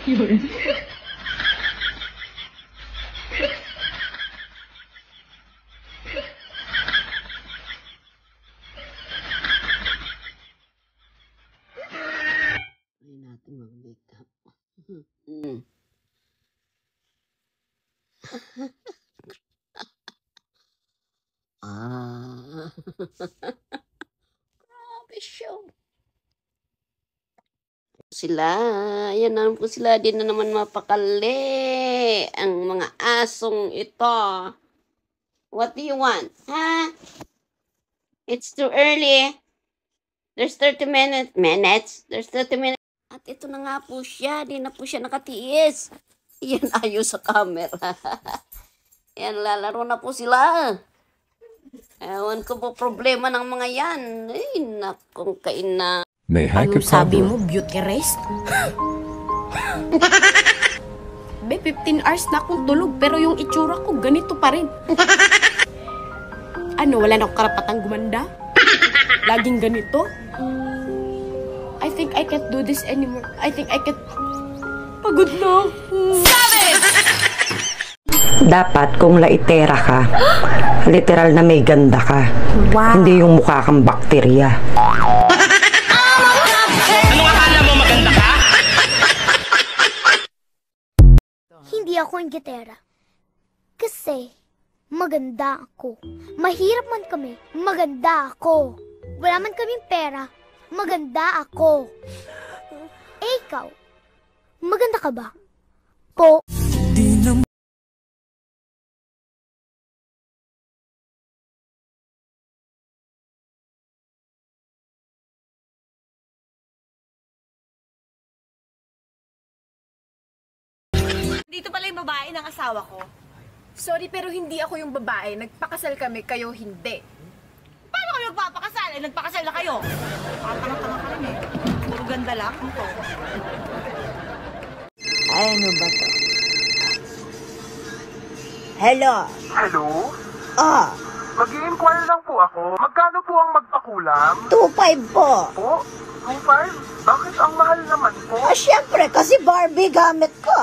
Yun. Try natin mag-makeup. Grabe siya. Sila, ayan na po sila, di na naman mapakali ang mga asong ito. What do you want? Ha? It's too early. There's 30 minutes. There's 30 minutes. At ito na nga po siya, di na po siya nakatiis. Yan, ayos sa camera. Yan, lalaro na po sila. Ewan ko po problema ng mga yan. Ay, nakong kaina. May hack Anong sabi mo, beauty rest? Be, 15 hours na akong tulog, pero yung itsura ko, ganito pa rin. Ano, wala na akong karapatang gumanda? Laging ganito? I think I can't do this anymore. I think I can't... Pagod na ako. Dapat kung laitera ka, literal na may ganda ka. Wow. Hindi yung mukha kang bakterya. Hindi ako ang gitera. Kasi, maganda ako. Mahirap man kami, maganda ako. Wala man kaming pera, maganda ako. Eh, ikaw, maganda ka ba? Po. Dito pala yung babae ng asawa ko. Sorry, pero hindi ako yung babae. Nagpakasal kami, kayo hindi. Paano kayo nagpapakasal? Eh, nagpakasal na kayo. Tanga-tanga ka rin eh. Puro ganda lang ito. Ano ba to? Hello? Hello? Ah, Mag-i-inquire lang po ako. Magkano po ang magpakulam? 2.5 po. Po? 2.5? Bakit ang mahal naman po? Ah, syempre, kasi Barbie gamit ko.